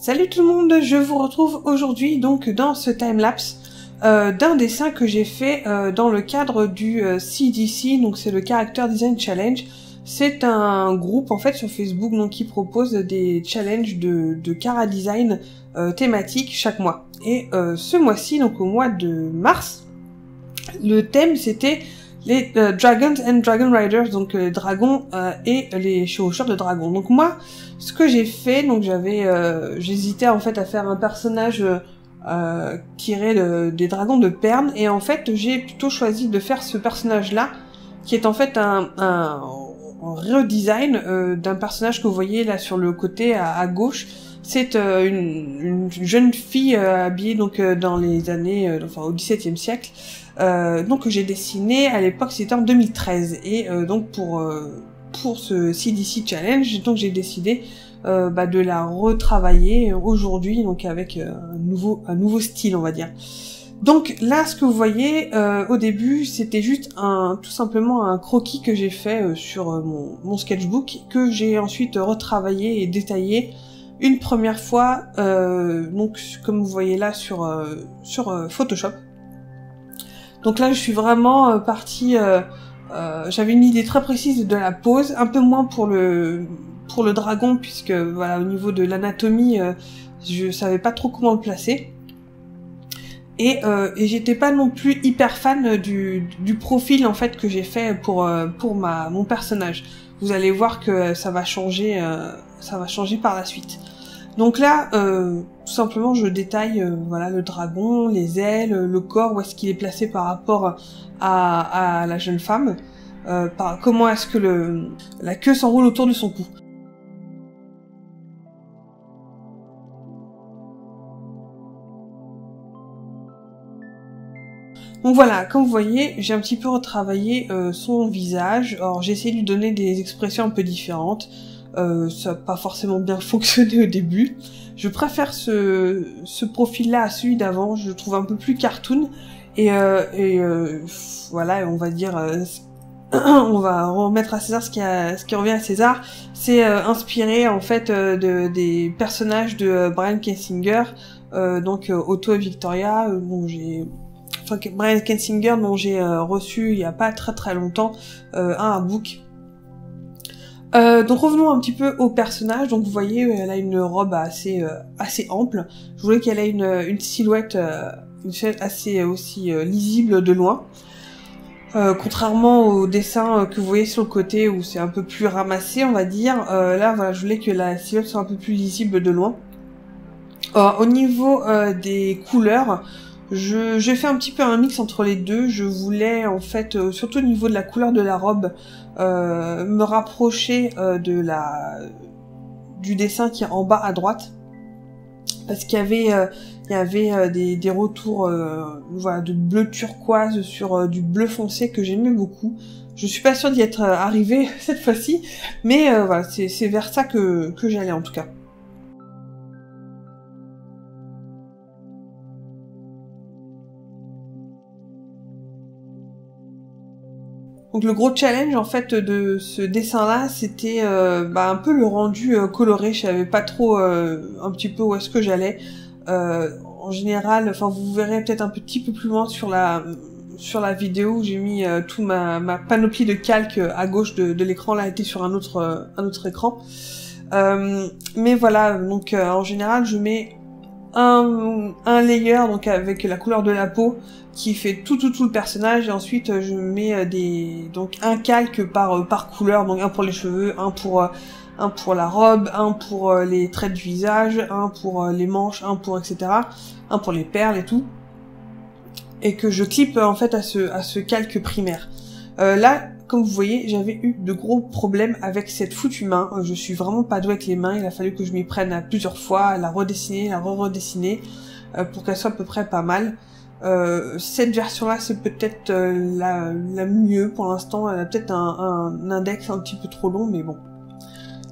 Salut tout le monde, je vous retrouve aujourd'hui donc dans ce timelapse d'un dessin que j'ai fait dans le cadre du CDC, donc c'est le Character Design Challenge. C'est un groupe en fait sur Facebook donc qui propose des challenges de chara design thématiques chaque mois. Et ce mois-ci, donc au mois de mars, le thème c'était les Dragons and Dragon Riders, donc les dragons et les chevaucheurs de dragons. Donc moi, ce que j'ai fait, donc j'hésitais en fait à faire un personnage tiré des dragons de Pern, et en fait j'ai plutôt choisi de faire ce personnage-là, qui est en fait un redesign d'un personnage que vous voyez là sur le côté à gauche. C'est une jeune fille habillée donc dans les années, enfin au XVIIe siècle. Donc que j'ai dessiné à l'époque, c'était en 2013, et donc pour ce CDC Challenge, donc j'ai décidé de la retravailler aujourd'hui, donc avec un nouveau style, on va dire. Donc là, ce que vous voyez au début, c'était juste tout simplement un croquis que j'ai fait sur mon sketchbook, que j'ai ensuite retravaillé et détaillé une première fois, donc comme vous voyez là sur Photoshop. Donc là, je suis vraiment partie. J'avais une idée très précise de la pose, un peu moins pour le dragon, puisque voilà, au niveau de l'anatomie, je savais pas trop comment le placer. Et j'étais pas non plus hyper fan du profil en fait que j'ai fait pour mon personnage. Vous allez voir que ça va changer par la suite. Donc là, tout simplement, je détaille voilà le dragon, les ailes, le corps, où est-ce qu'il est placé par rapport à la jeune femme, comment est-ce que la queue s'enroule autour de son cou. Donc voilà, comme vous voyez, j'ai un petit peu retravaillé son visage. Alors j'ai essayé de lui donner des expressions un peu différentes. Ça n'a pas forcément bien fonctionné au début. Je préfère ce profil-là à celui d'avant. Je le trouve un peu plus cartoon. Et voilà, on va dire, on va remettre à César ce qui revient à César. C'est inspiré en fait des personnages de Brian Kensinger, donc Otto et Victoria, Brian Kensinger dont j'ai reçu il y a pas très longtemps un artbook. Donc revenons un petit peu au personnage. Donc vous voyez, elle a une robe assez ample. Je voulais qu'elle ait une silhouette assez aussi lisible de loin. Contrairement au dessin que vous voyez sur le côté où c'est un peu plus ramassé, on va dire. Là, voilà, je voulais que la silhouette soit un peu plus lisible de loin. Au niveau des couleurs, j'ai fait un petit peu un mix entre les deux. Je voulais en fait, surtout au niveau de la couleur de la robe, me rapprocher du dessin qui est en bas à droite, parce qu'il y avait des retours voilà, de bleu turquoise sur du bleu foncé que j'aimais beaucoup. Je suis pas sûre d'y être arrivée cette fois-ci, mais voilà, c'est vers ça que j'allais en tout cas. Donc le gros challenge en fait de ce dessin-là, c'était un peu le rendu coloré. Je savais pas trop un petit peu où est-ce que j'allais. En général, enfin vous verrez peut-être un petit peu plus loin sur la vidéo où j'ai mis toute ma panoplie de calques à gauche de l'écran. Là, elle était sur un autre écran. Mais voilà, donc en général, je mets un layer donc avec la couleur de la peau qui fait tout le personnage, et ensuite je mets donc un calque par couleur, donc un pour les cheveux, un pour la robe, un pour les traits du visage, un pour les manches, un pour etc., un pour les perles et tout, et que je clip en fait à ce calque primaire. Là, comme vous voyez, j'avais eu de gros problèmes avec cette foutue main. Je suis vraiment pas douée avec les mains. Il a fallu que je m'y prenne à plusieurs fois, la redessiner, la re-redessiner, pour qu'elle soit à peu près pas mal. Cette version-là, c'est peut-être la mieux pour l'instant. Elle a peut-être un index un petit peu trop long, mais bon,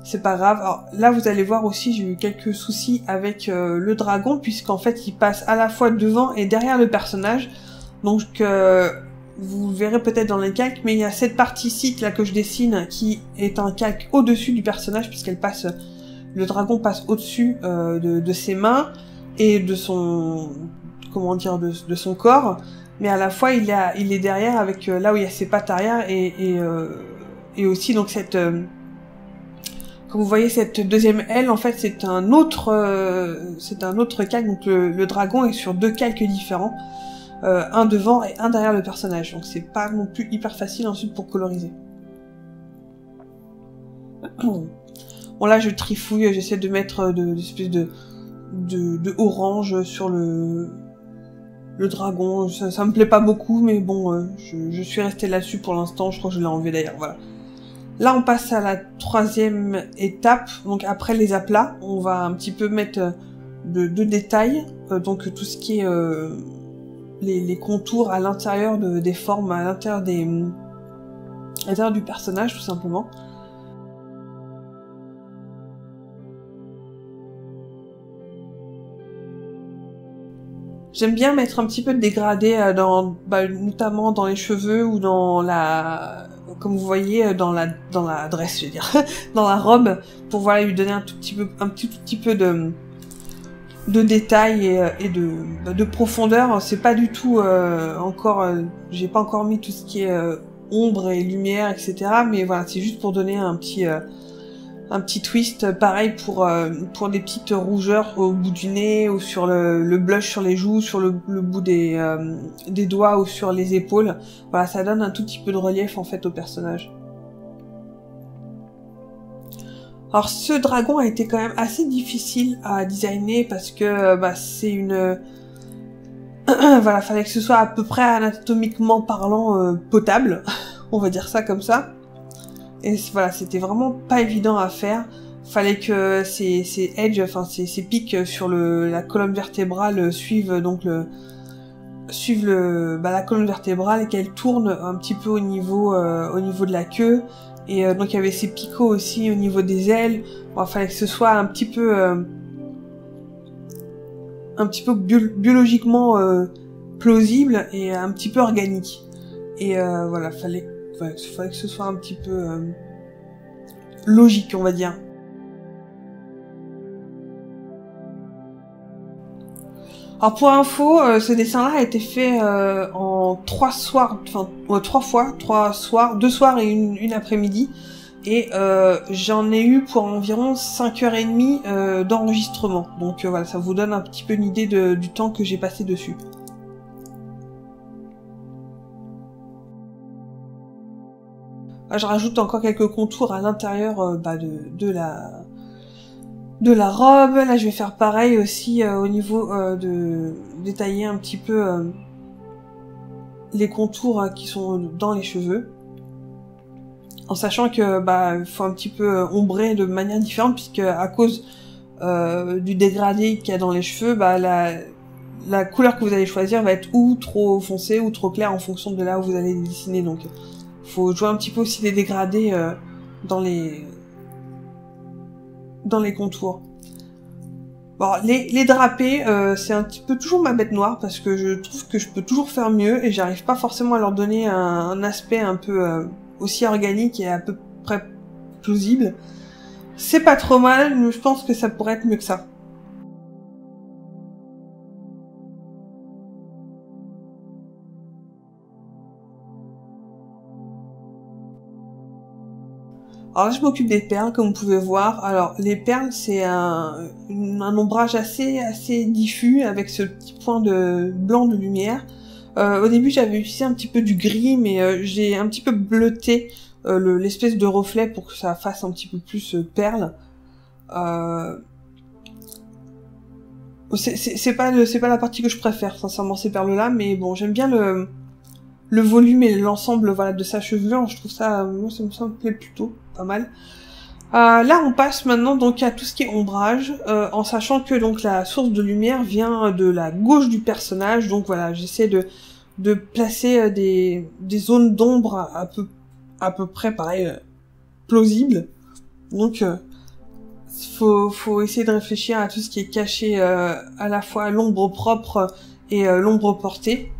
c'est pas grave. Alors là, vous allez voir aussi, j'ai eu quelques soucis avec le dragon, puisqu'en fait, il passe à la fois devant et derrière le personnage. Donc vous verrez peut-être dans les calques, mais il y a cette partie-ci là que je dessine qui est un calque au-dessus du personnage, puisqu'elle passe le dragon passe au-dessus de ses mains et de son, comment dire, de son corps, mais à la fois il est derrière avec là où il y a ses pattes arrière et aussi donc cette comme vous voyez cette deuxième aile, en fait c'est un autre calque, donc le dragon est sur deux calques différents, un devant et un derrière le personnage, donc c'est pas non plus hyper facile ensuite pour coloriser. Bon là je trifouille, j'essaie de mettre des espèces de orange sur le dragon, ça me plaît pas beaucoup, mais bon, je suis restée là-dessus pour l'instant, je crois que je l'ai enlevé d'ailleurs, voilà. Là on passe à la troisième étape, donc après les aplats, on va un petit peu mettre de détails, donc tout ce qui est les contours à l'intérieur des formes, à l'intérieur du personnage tout simplement. J'aime bien mettre un petit peu de dégradé notamment dans les cheveux ou dans comme vous voyez, dans la dresse, je veux dire, dans la robe, pour voilà lui donner un tout petit peu de détails et de profondeur. C'est pas du tout encore, j'ai pas encore mis tout ce qui est ombre et lumière, etc. Mais voilà, c'est juste pour donner un petit twist, pareil pour des petites rougeurs au bout du nez ou sur le blush sur les joues, sur le bout des doigts ou sur les épaules. Voilà, ça donne un tout petit peu de relief en fait au personnage. Alors ce dragon a été quand même assez difficile à designer parce que c'est une voilà, fallait que ce soit à peu près anatomiquement parlant potable, on va dire ça comme ça. Et voilà, c'était vraiment pas évident à faire. Fallait que ces edges, enfin ces pics sur la colonne vertébrale suivent la colonne vertébrale et qu'elle tourne un petit peu au niveau de la queue. Et donc il y avait ces picots aussi au niveau des ailes. Bon, fallait que ce soit un petit peu biologiquement plausible et un petit peu organique. Et voilà, fallait que ce soit un petit peu logique, on va dire. Alors pour info, ce dessin-là a été fait en 3 soirs, enfin 3 fois, 3 soirs, 2 soirs et une après-midi. Et j'en ai eu pour environ 5h30 d'enregistrement. Donc voilà, ça vous donne un petit peu une idée du temps que j'ai passé dessus. Je rajoute encore quelques contours à l'intérieur de la robe. Là, je vais faire pareil aussi au niveau de détailler un petit peu les contours qui sont dans les cheveux. En sachant que faut un petit peu ombrer de manière différente puisque à cause du dégradé qu'il y a dans les cheveux, la couleur que vous allez choisir va être ou trop foncée ou trop claire en fonction de là où vous allez les dessiner. Donc faut jouer un petit peu aussi les dégradés dans les contours. Bon, les drapés, c'est un petit peu toujours ma bête noire parce que je trouve que je peux toujours faire mieux et j'arrive pas forcément à leur donner un aspect un peu aussi organique et à peu près plausible. C'est pas trop mal, mais je pense que ça pourrait être mieux que ça. Alors là, je m'occupe des perles, comme vous pouvez voir. Alors, les perles, c'est un ombrage assez diffus, avec ce petit point de blanc de lumière. Au début, j'avais utilisé un petit peu du gris, mais j'ai un petit peu bleuté l'espèce de reflet pour que ça fasse un petit peu plus perle. C'est pas la partie que je préfère, sincèrement, ces perles-là, mais bon, j'aime bien le volume et l'ensemble voilà de sa chevelure. Je trouve ça, moi ça me plaît plutôt pas mal. Là on passe maintenant donc à tout ce qui est ombrage, en sachant que donc la source de lumière vient de la gauche du personnage. Donc voilà, j'essaie de placer des zones d'ombre à peu près pareil plausibles. Donc faut essayer de réfléchir à tout ce qui est caché, à la fois l'ombre propre et l'ombre portée.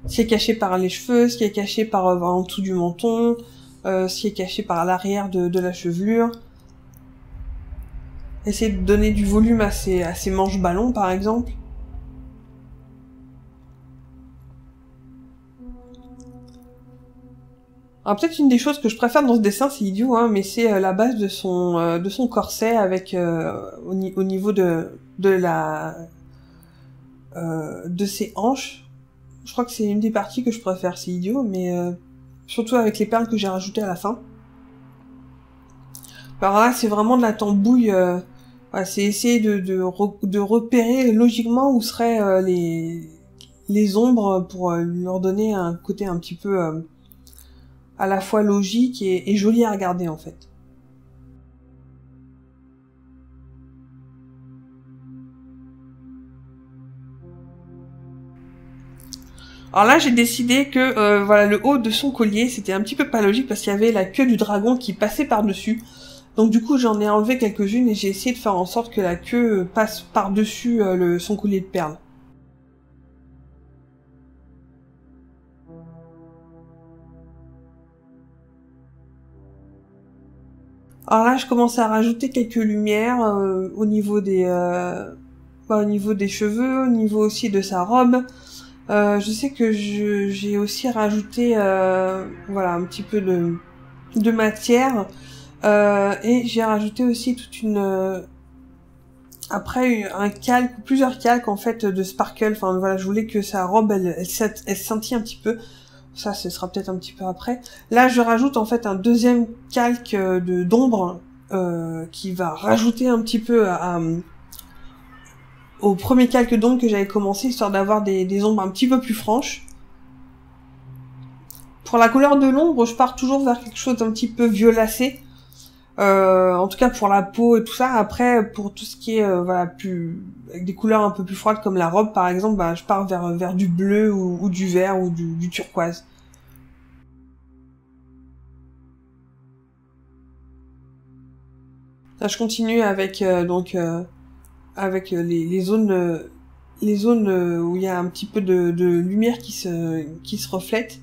ce qui est caché par les cheveux, ce qui est caché par en dessous du menton, ce qui est caché par l'arrière de la chevelure. Essayer de donner du volume à ces manches ballons, par exemple. Alors peut-être une des choses que je préfère dans ce dessin, c'est idiot, hein, mais c'est la base de son corset avec au niveau de ses hanches. Je crois que c'est une des parties que je préfère, c'est idiot, mais surtout avec les perles que j'ai rajoutées à la fin. Alors là, c'est vraiment de la tambouille. Voilà, c'est essayer de repérer logiquement où seraient les ombres pour leur donner un côté un petit peu à la fois logique et joli à regarder en fait. Alors là, j'ai décidé que voilà, le haut de son collier, c'était un petit peu pas logique parce qu'il y avait la queue du dragon qui passait par-dessus. Donc du coup, j'en ai enlevé quelques-unes et j'ai essayé de faire en sorte que la queue passe par-dessus son collier de perles. Alors là, je commence à rajouter quelques lumières au niveau au niveau des cheveux, au niveau aussi de sa robe. Je sais que j'ai aussi rajouté voilà un petit peu de matière et j'ai rajouté aussi toute une après un calque ou plusieurs calques en fait de sparkle. Enfin voilà, je voulais que sa robe elle scintille un petit peu. Ça, ce sera peut-être un petit peu après. Là, je rajoute en fait un deuxième calque d'ombre qui va rajouter un petit peu au premier calque d'ombre que j'avais commencé, histoire d'avoir des ombres un petit peu plus franches. Pour la couleur de l'ombre, je pars toujours vers quelque chose d'un petit peu violacé. En tout cas pour la peau et tout ça. Après, pour tout ce qui est voilà plus avec des couleurs un peu plus froides comme la robe par exemple, bah, je pars vers du bleu ou du vert ou du turquoise. Là, je continue avec avec les zones où il y a un petit peu de lumière qui se reflète,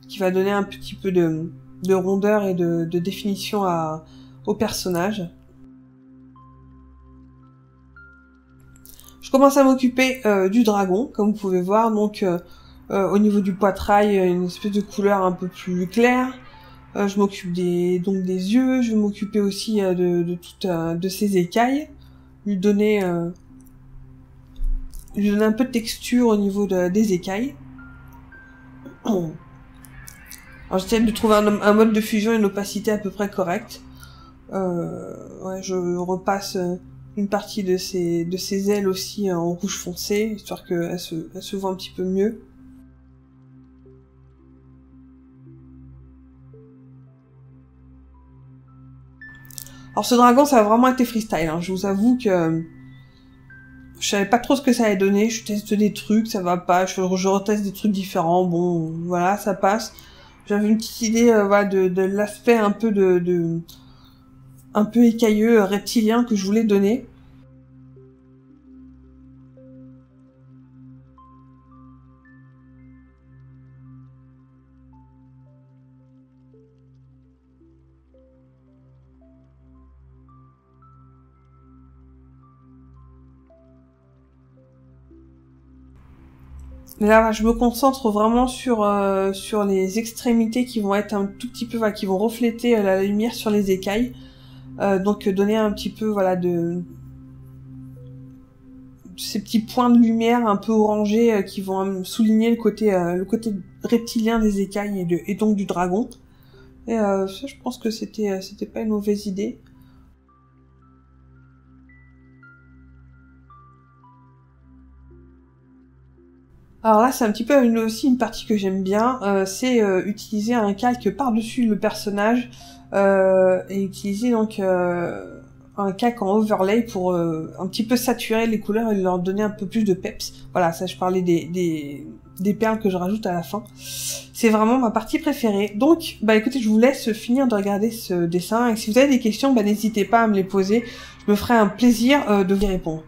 qui va donner un petit peu de rondeur et de définition au personnage. Je commence à m'occuper du dragon, comme vous pouvez voir. Donc au niveau du poitrail, une espèce de couleur un peu plus claire. Je m'occupe donc des yeux. Je vais m'occuper aussi de ses écailles, lui donner un peu de texture au niveau des écailles. Alors j'essaie de trouver un mode de fusion et une opacité à peu près correcte. Ouais, je repasse une partie de ses ailes aussi en rouge foncé, histoire qu'elle se voit un petit peu mieux. Alors ce dragon, ça a vraiment été freestyle, hein. Je vous avoue que je savais pas trop ce que ça allait donner, je teste des trucs, ça va pas, je reteste des trucs différents, bon, voilà, ça passe. J'avais une petite idée voilà, de l'aspect un peu un peu écailleux, reptilien que je voulais donner. Là, je me concentre vraiment sur les extrémités qui vont être un tout petit peu, voilà, qui vont refléter la lumière sur les écailles. Donc donner un petit peu, voilà, de ces petits points de lumière un peu orangés qui vont souligner le côté reptilien des écailles et donc du dragon. Et ça, je pense que c'était pas une mauvaise idée. Alors là, c'est un petit peu aussi une partie que j'aime bien, c'est utiliser un calque par-dessus le personnage et utiliser donc un calque en overlay pour un petit peu saturer les couleurs et leur donner un peu plus de peps. Voilà, ça je parlais des perles que je rajoute à la fin. C'est vraiment ma partie préférée. Donc, bah écoutez, je vous laisse finir de regarder ce dessin et si vous avez des questions, bah n'hésitez pas à me les poser. Je me ferai un plaisir de vous y répondre.